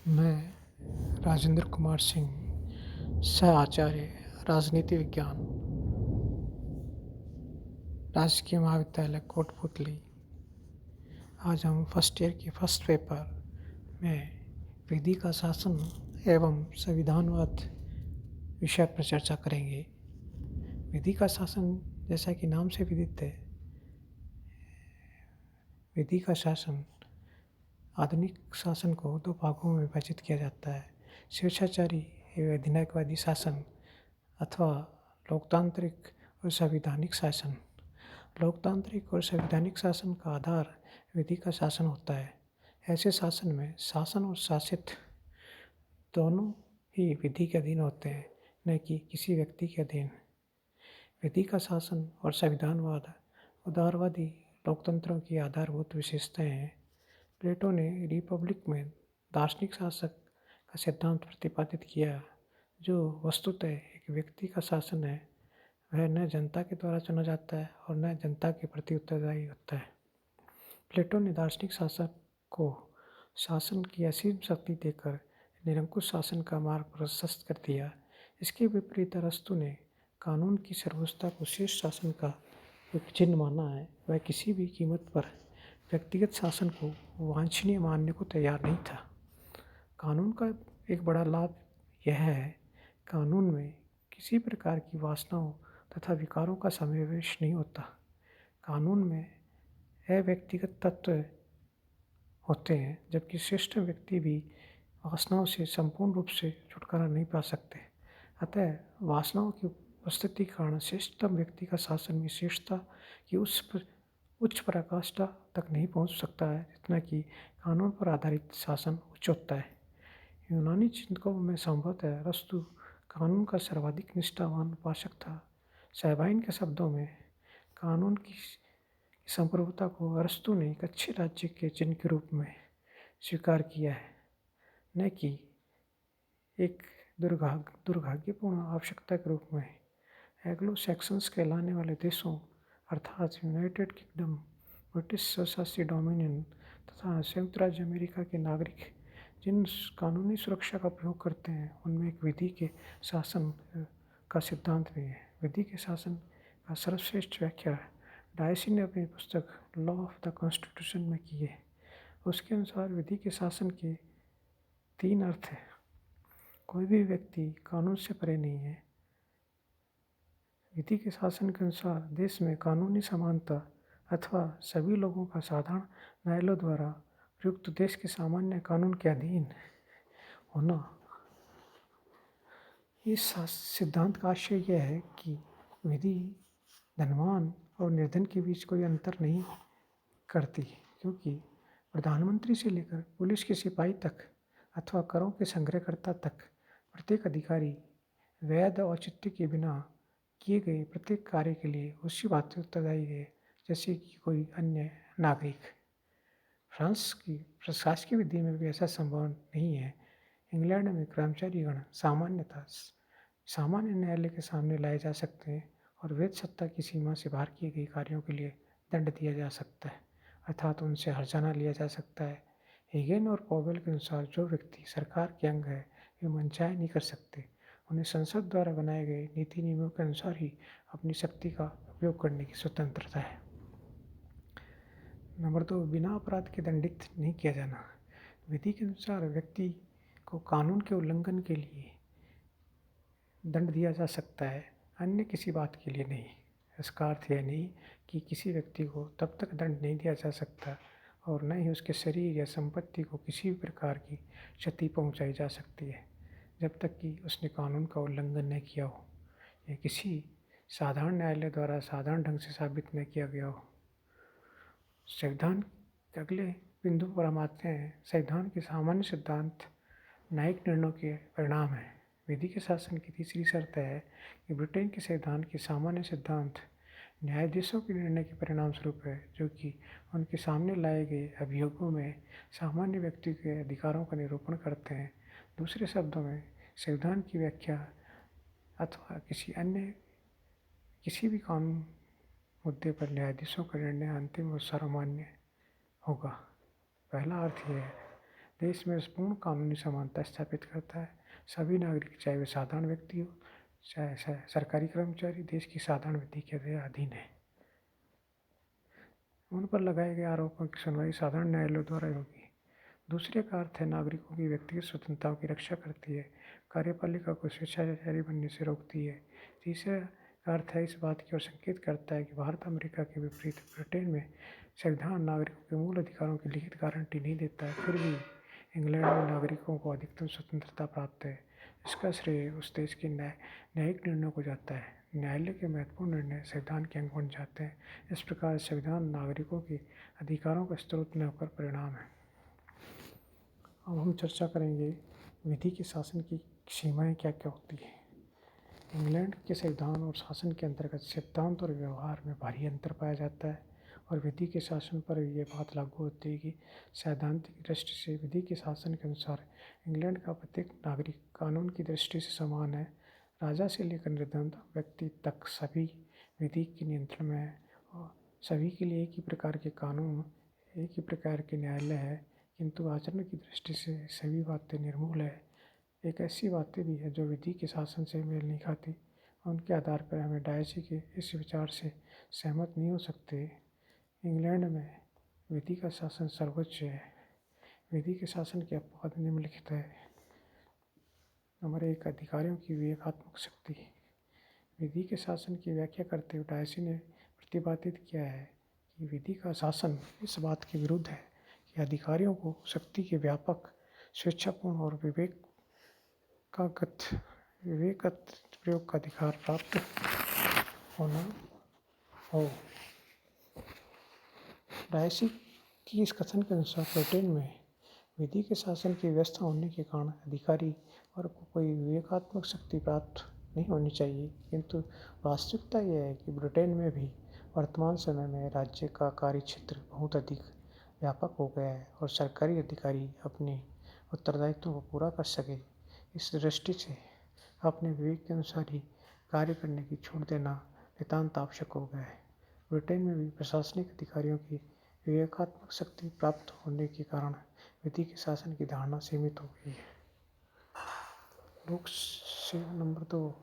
मैं राजेंद्र कुमार सिंह, सह आचार्य राजनीति विज्ञान, राजकीय महाविद्यालय कोटपुतली। आज हम फर्स्ट ईयर के फर्स्ट पेपर में विधि का शासन एवं संविधानवाद विषय पर चर्चा करेंगे। विधि का शासन, जैसा कि नाम से विदित है, विधि का शासन आधुनिक शासन को दो भागों में विभाजित किया जाता है: स्वेच्छाचारी एवं अधिनायकवादी शासन अथवा लोकतांत्रिक और संवैधानिक शासन। लोकतांत्रिक और संवैधानिक शासन का आधार विधि का शासन होता है। ऐसे शासन में शासन और शासित दोनों ही विधि के अधीन होते हैं, न कि किसी व्यक्ति के अधीन। विधि का शासन और संविधानवाद उदारवादी लोकतंत्रों की आधारभूत विशेषताएं हैं। प्लेटो ने रिपब्लिक में दार्शनिक शासक का सिद्धांत प्रतिपादित किया, जो वस्तुतः एक व्यक्ति का शासन है। वह न जनता के द्वारा चुना जाता है और न जनता के प्रति उत्तरदायी होता है। प्लेटो ने दार्शनिक शासक को शासन की असीम शक्ति देकर निरंकुश शासन का मार्ग प्रशस्त कर दिया। इसके विपरीत अरस्तु ने कानून की सर्वोच्चता को श्रेष्ठ शासन का एक चिन्ह माना है। वह किसी भी कीमत पर व्यक्तिगत शासन को वांछनीय मानने को तैयार नहीं था। कानून का एक बड़ा लाभ यह है, कानून में किसी प्रकार की वासनाओं तथा विकारों का समावेश नहीं होता। कानून में अव्यक्तिगत तत्व होते हैं, जबकि श्रेष्ठ व्यक्ति भी वासनाओं से संपूर्ण रूप से छुटकारा नहीं पा सकते। अतः वासनाओं की उपस्थिति के कारण श्रेष्ठतम व्यक्ति का शासन भी श्रेष्ठता की उच्च पराकाष्ठा तक नहीं पहुंच सकता है, जितना कि कानून पर आधारित शासन उच्च होता है। यूनानी चिंतकों में संभवतः अरस्तु कानून का सर्वाधिक निष्ठावान उपासक था। साइबाइन के शब्दों में, कानून की संप्रभुता को अरस्तु ने एक अच्छे राज्य के चिन्ह के रूप में स्वीकार किया है, न कि एक दुर्भाग्यपूर्ण आवश्यकता के रूप में। एंग्लो सैक्सन्स कहलाने वाले देशों अर्थात यूनाइटेड किंगडम, ब्रिटिश स्वशासी डोमिनियन तथा संयुक्त राज्य अमेरिका के नागरिक जिन कानूनी सुरक्षा का प्रयोग करते हैं, उनमें एक विधि के शासन का सिद्धांत भी है। विधि के शासन का सर्वश्रेष्ठ व्याख्या डायसी ने अपनी पुस्तक लॉ ऑफ द कॉन्स्टिट्यूशन में की है। उसके अनुसार विधि के शासन के तीन अर्थ हैं। कोई भी व्यक्ति कानून से परे नहीं है। विधि के शासन के अनुसार देश में कानूनी समानता अथवा सभी लोगों का साधारण न्यायालयों द्वारा प्रयुक्त देश के सामान्य कानून के अधीन होना। इस सिद्धांत का आशय यह है कि विधि धनवान और निर्धन के बीच कोई अंतर नहीं करती, क्योंकि प्रधानमंत्री से लेकर पुलिस के सिपाही तक अथवा करों के संग्रहकर्ता तक प्रत्येक अधिकारी वैध औचित्य के बिना किए गए प्रत्येक कार्य के लिए उसी भांति उत्तरदायी है जैसे कि कोई अन्य नागरिक। फ्रांस की प्रशासकीय विधि में भी ऐसा संभव नहीं है। इंग्लैंड में कर्मचारीगण सामान्यतः सामान्य न्यायालय के सामने लाए जा सकते हैं और वेद सत्ता की सीमा से बाहर किए गए कार्यों के लिए दंड दिया जा सकता है, अर्थात उनसे हर्जाना लिया जा सकता है। हेगेन और पॉवेल के अनुसार जो व्यक्ति सरकार के अंग है, वे मनचाहे नहीं कर सकते। उन्हें संसद द्वारा बनाए गए नीति नियमों के अनुसार ही अपनी शक्ति का उपयोग करने की स्वतंत्रता है। नंबर 2, बिना अपराध के दंडित नहीं किया जाना। विधि के अनुसार व्यक्ति को कानून के उल्लंघन के लिए दंड दिया जा सकता है, अन्य किसी बात के लिए नहीं। इसका अर्थ यह नहीं कि किसी व्यक्ति को तब तक दंड नहीं दिया जा सकता और न ही उसके शरीर या संपत्ति को किसी भी प्रकार की क्षति पहुंचाई जा सकती है, जब तक कि उसने कानून का उल्लंघन न किया हो या किसी साधारण न्यायालय द्वारा साधारण ढंग से साबित न किया गया हो। संविधान के अगले बिंदु पर हम आते हैं। संविधान के सामान्य सिद्धांत न्यायिक निर्णयों के परिणाम हैं। विधि के शासन की तीसरी शर्त है कि ब्रिटेन के संविधान के सामान्य सिद्धांत न्यायाधीशों के निर्णय के परिणाम स्वरूप है, जो कि उनके सामने लाए गए अभियोगों में सामान्य व्यक्ति के अधिकारों का निरूपण करते हैं। दूसरे शब्दों में, संविधान की व्याख्या अथवा किसी भी कानून मुद्दे पर न्यायाधीशों का निर्णय अंतिम और सर्वमान्य होगा। पहला अर्थ यह है। देश में पूर्ण कानूनी समानता स्थापित करता है। सभी नागरिक, चाहे वे साधारण व्यक्ति हो चाहे सरकारी कर्मचारी, देश की साधारण विधि के अधीन है। उन पर लगाए गए आरोपों की सुनवाई साधारण न्यायालयों द्वारा होगी। दूसरे का अर्थ है नागरिकों की व्यक्तिगत स्वतंत्रताओं की रक्षा करती है, कार्यपालिका को स्वेच्छाचारी बनने से रोकती है। तीसरा का अर्थ है इस बात की ओर संकेत करता है कि भारत अमेरिका के विपरीत ब्रिटेन में संविधान नागरिकों के मूल अधिकारों की लिखित गारंटी नहीं देता है, फिर भी इंग्लैंड में नागरिकों को अधिकतम स्वतंत्रता प्राप्त है। इसका श्रेय उस देश के न्यायिक निर्णयों को जाता है। न्यायालय के महत्वपूर्ण निर्णय संविधान के अंग बन जाते हैं। इस प्रकार संविधान नागरिकों के अधिकारों का स्रोत न होकर परिणाम है। अब हम चर्चा करेंगे विधि के शासन की सीमाएं क्या क्या होती है। इंग्लैंड के संविधान और शासन के अंतर्गत सिद्धांत और व्यवहार में भारी अंतर पाया जाता है और विधि के शासन पर यह बात लागू होती है कि सैद्धांतिक दृष्टि से विधि के शासन के अनुसार इंग्लैंड का प्रत्येक नागरिक कानून की दृष्टि से समान है। राजा से लेकर निर्धन व्यक्ति तक सभी विधि के नियंत्रण में है और सभी के लिए एक ही प्रकार के कानून, एक ही प्रकार के न्यायालय है, किंतु आचरण की दृष्टि से सभी बातें निर्मूल है। एक ऐसी बातें भी है जो विधि के शासन से मेल नहीं खाती, उनके आधार पर हमें डायसी के इस विचार से सहमत नहीं हो सकते। इंग्लैंड में विधि का शासन सर्वोच्च है। विधि के शासन के अपवाद निम्नलिखित है। नंबर 1, अधिकारियों की विवेकात्मक शक्ति। विधि के शासन की व्याख्या करते हुए डायसी ने प्रतिपादित किया है कि विधि का शासन इस बात के विरुद्ध है कि अधिकारियों को शक्ति के व्यापक, स्वेच्छापूर्ण और विवेकगत प्रयोग का अधिकार प्राप्त होना हो। डायसी की इस कथन के अनुसार ब्रिटेन में विधि के शासन की व्यवस्था होने के कारण अधिकारी और को कोई विवेकात्मक शक्ति प्राप्त नहीं होनी चाहिए, किंतु वास्तविकता यह है कि ब्रिटेन में भी वर्तमान समय में राज्य का कार्यक्षेत्र बहुत अधिक व्यापक हो गया है और सरकारी अधिकारी अपने उत्तरदायित्वों को पूरा कर सके, इस दृष्टि से अपने विवेक के अनुसार ही कार्य करने की छूट देना नितांत आवश्यक हो गया है। ब्रिटेन में भी प्रशासनिक अधिकारियों की विवेकात्मक शक्ति प्राप्त होने के कारण विधि के शासन की धारणा सीमित हो गई है। लोक सेवा। नंबर 2,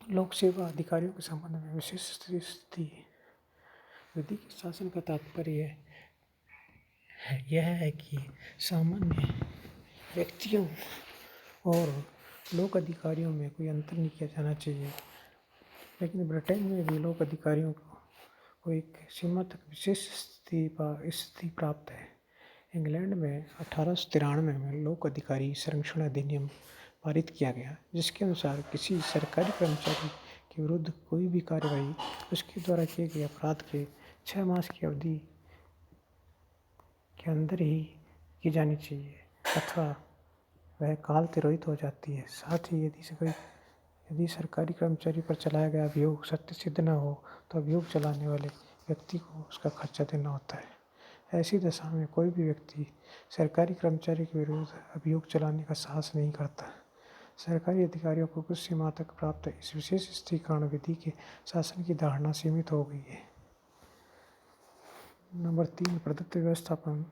लोक सेवा अधिकारियों के संबंध में विशेष स्थिति। विधि के शासन का तात्पर्य यह है कि सामान्य व्यक्तियों और लोक अधिकारियों में कोई अंतर नहीं किया जाना चाहिए, लेकिन ब्रिटेन में भी लोक अधिकारियों को एक सीमा तक विशेष स्थिति प्राप्त है। इंग्लैंड में 1893 में लोक अधिकारी संरक्षण अधिनियम पारित किया गया, जिसके अनुसार किसी सरकारी कर्मचारी के विरुद्ध कोई भी कार्रवाई उसके द्वारा किए गए अपराध के 6 मास की अवधि के अंदर ही की जानी चाहिए अथवा वह काल तिरोहित हो जाती है। साथ ही यदि सरकारी कर्मचारी पर चलाया गया अभियोग सत्य सिद्ध न हो तो अभियोग चलाने वाले व्यक्ति को उसका खर्चा देना होता है। ऐसी दशा में कोई भी व्यक्ति सरकारी कर्मचारी के विरुद्ध अभियोग चलाने का साहस नहीं करता। सरकारी अधिकारियों को कुछ सीमा तक प्राप्त इस विशेष स्थिति के कारण विधि के शासन की धारणा सीमित हो गई है। नंबर 3, प्रदत्त व्यवस्थापन।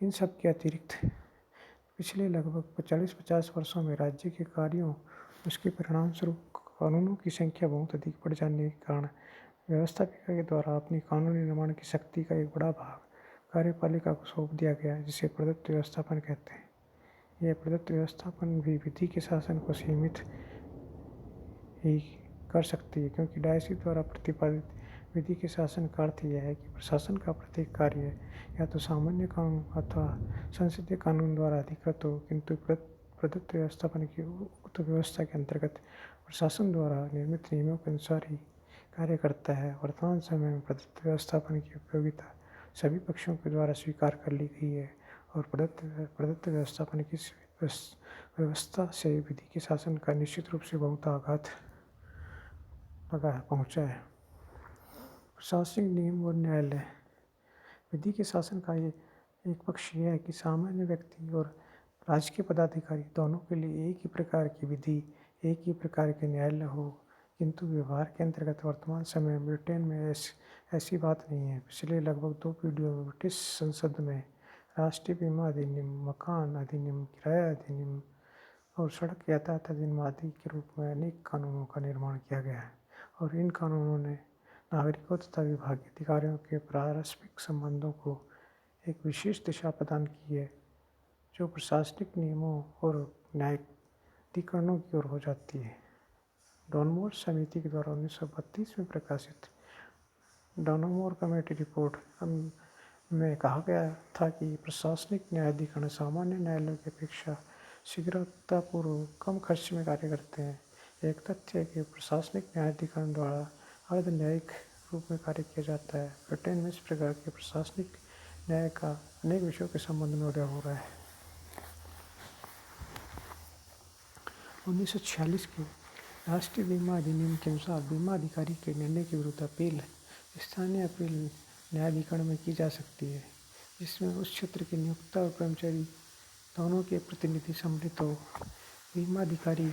इन सब के अतिरिक्त पिछले लगभग 40-50 वर्षों में राज्य के कार्यों, उसके परिणाम स्वरूप कानूनों की संख्या बहुत अधिक बढ़ जाने के कारण व्यवस्थापिका के द्वारा अपनी कानूनी निर्माण की शक्ति का एक बड़ा भाग कार्यपालिका को सौंप दिया गया, जिसे प्रदत्त व्यवस्थापन कहते हैं। यह प्रदत्त व्यवस्थापन भी विधि के शासन को सीमित ही कर सकती है, क्योंकि डायसी द्वारा प्रतिपादित विधि के शासन का अर्थ यह है कि प्रशासन का प्रत्येक कार्य या तो सामान्य कानून अथवा संसदीय कानून द्वारा अधिकृत हो, किंतु प्रदत्त व्यवस्थापन की उक्त व्यवस्था के अंतर्गत प्रशासन द्वारा निर्मित नियमों के अनुसार ही कार्य करता है। वर्तमान समय में प्रदत्त व्यवस्थापन की उपयोगिता सभी पक्षों के द्वारा स्वीकार कर ली गई है और प्रदत्त व्यवस्थापन की व्यवस्था से विधि के शासन का निश्चित रूप से बहुत आघात पहुँचा है। प्रशासनिक नियम और न्यायालय। विधि के शासन का ये एक पक्ष यह है कि सामान्य व्यक्ति और राजकीय पदाधिकारी दोनों के लिए एक ही प्रकार की विधि, एक ही प्रकार के न्यायालय हो, किंतु व्यवहार के अंतर्गत वर्तमान समय ब्रिटेन में ऐसी बात नहीं है। पिछले लगभग 2 पीढ़ियों में ब्रिटिश संसद में राष्ट्रीय बीमा अधिनियम, मकान अधिनियम, किराया अधिनियम और सड़क यातायात अधिनियम आदि के रूप में अनेक कानूनों का निर्माण किया गया है और इन कानूनों ने नागरिकों तथा विभागीय अधिकारियों के पारस्परिक संबंधों को एक विशेष दिशा प्रदान की है, जो प्रशासनिक नियमों और न्यायाधिकरणों की ओर हो जाती है। डॉनमोर समिति के द्वारा 1932 में प्रकाशित डॉनमोर कमेटी रिपोर्ट में कहा गया था कि प्रशासनिक न्यायाधिकरण सामान्य न्यायालयों की अपेक्षा शीघ्रतापूर्वक कम खर्च में कार्य करते हैं। एक तथ्य है कि प्रशासनिक न्यायाधिकरण द्वारा अर्ध न्यायिक रूप में कार्य किया जाता है। ब्रिटेन में इस प्रकार के प्रशासनिक न्याय का अनेक विषयों के संबंध में उदय हो रहा है। 1946 के राष्ट्रीय बीमा अधिनियम के अनुसार बीमा अधिकारी के निर्णय के विरुद्ध अपील स्थानीय अपील न्यायाधिकरण में की जा सकती है, जिसमें उस क्षेत्र के नियोक्ता और कर्मचारी दोनों के प्रतिनिधि सम्मिलित हो। बीमा अधिकारी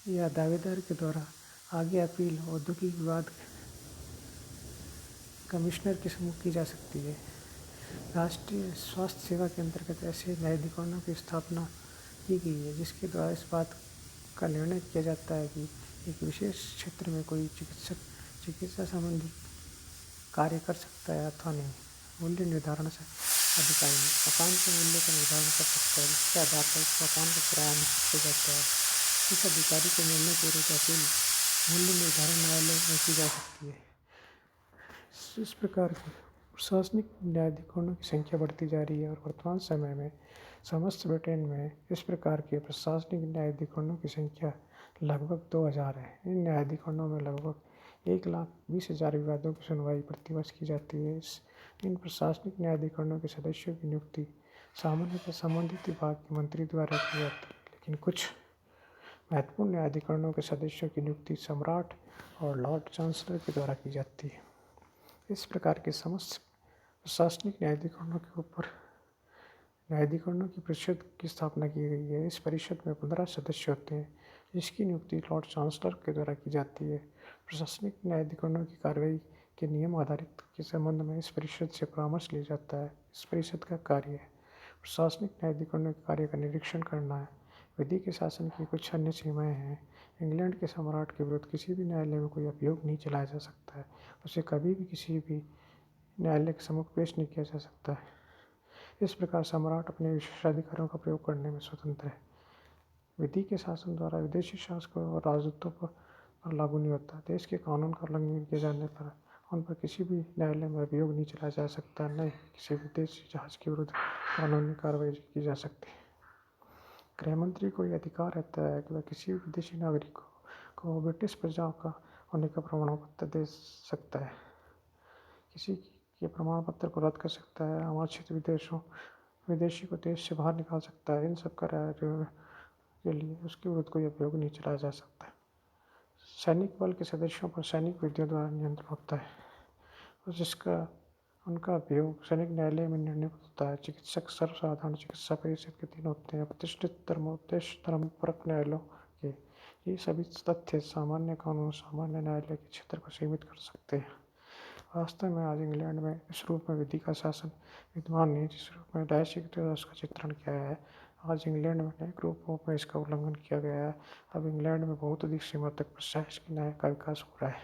या दावेदार के द्वारा आगे अपील औद्योगिक विवाद कमिश्नर के सम्मुख की जा सकती है। राष्ट्रीय स्वास्थ्य सेवा के अंतर्गत ऐसे न्यायाधिकरणों की स्थापना की गई है, जिसके द्वारा इस बात का निर्णय किया जाता है कि एक विशेष क्षेत्र में कोई चिकित्सक चिकित्सा संबंधी कार्य कर सकता है अथवा नहीं। मूल्य निर्धारण से अधिकारी मकान के मूल्य का निर्धारण कर सकता है, जिसके आधार पर उस मकान का किराया निश्चित किया जाता है। इस अधिकारी के निर्णय के विरुद्ध अपील मूल्य निर्धारण न्यायालय में की जा सकती है। इस प्रकार के प्रशासनिक न्यायाधिकरणों की संख्या बढ़ती जा रही है और वर्तमान समय में समस्त ब्रिटेन में इस प्रकार के प्रशासनिक न्यायाधिकरणों की संख्या लगभग 2000 है। इन न्यायाधिकरणों में लगभग 1,20,000 विवादों की सुनवाई प्रतिवर्ष की जाती है। इन प्रशासनिक न्यायाधिकरणों के सदस्यों की नियुक्ति सामान्यतः संबंधित विभाग के मंत्री द्वारा की जाती है, लेकिन कुछ महत्वपूर्ण न्यायाधिकरणों के सदस्यों की नियुक्ति सम्राट और लॉर्ड चांसलर के द्वारा की जाती है। इस प्रकार के समस्त प्रशासनिक न्यायाधिकरणों के ऊपर न्यायाधिकरणों की परिषद की स्थापना की गई है। इस परिषद में 15 सदस्य होते हैं, जिसकी नियुक्ति लॉर्ड चांसलर के द्वारा की जाती है। प्रशासनिक न्यायाधिकरणों की कार्रवाई के नियम आधारित के संबंध में इस परिषद से परामर्श लिया जाता है। इस परिषद का कार्य है प्रशासनिक न्यायाधिकरणों के कार्य का निरीक्षण करना है। विधि के शासन की कुछ अन्य सीमाएं हैं। इंग्लैंड के सम्राट के विरुद्ध किसी भी न्यायालय में कोई अभियोग नहीं चलाया जा सकता है। उसे कभी भी किसी भी न्यायालय के सम्मुख पेश नहीं किया जा सकता है। इस प्रकार सम्राट अपने विशेषाधिकारों का प्रयोग करने में स्वतंत्र है। विधि के शासन द्वारा विदेशी शासकों और राजदूतों पर लागू नहीं होता। देश के कानून का उल्लंघन किए जाने पर उन पर किसी भी न्यायालय में अभियोग नहीं चलाया जा सकता, न ही किसी विदेशी जहाज के विरुद्ध कानूनी कार्रवाई की जा सकती है। गृह मंत्री को यह अधिकार रहता है कि वह किसी भी विदेशी नागरिक को ब्रिटिश प्रजा का होने का प्रमाण पत्र दे सकता है, किसी के प्रमाण पत्र को रद्द कर सकता है, आमंत्रित विदेशी को देश से बाहर निकाल सकता है। इन सब कार्यों के लिए उसके विरुद्ध कोई अभियोग नहीं चलाया जा सकता। सैनिक बल के सदस्यों पर सैनिक विधियों द्वारा नियंत्रण होता है और जिसका उनका अभियोग सैनिक न्यायालय में निर्णय होता है। चिकित्सक सर्वसाधारण चिकित्सा परिषद के 3 होते हैं। प्रतिष्ठित धर्मोपदेश धर्मपरक न्यायालयों के ये सभी तथ्य सामान्य कानून सामान्य न्यायालय के क्षेत्र को सीमित कर सकते हैं। वास्तव में आज इंग्लैंड में इस रूप में विधि का शासन विद्यमान नहीं, जिस रूप में डायसिक द्वारा उसका चित्रण किया है। आज इंग्लैंड में अनेक रूपों में इसका उल्लंघन किया गया है। अब इंग्लैंड में बहुत अधिक सीमा तक प्रशासनिक न्याय का विकास हो रहा है।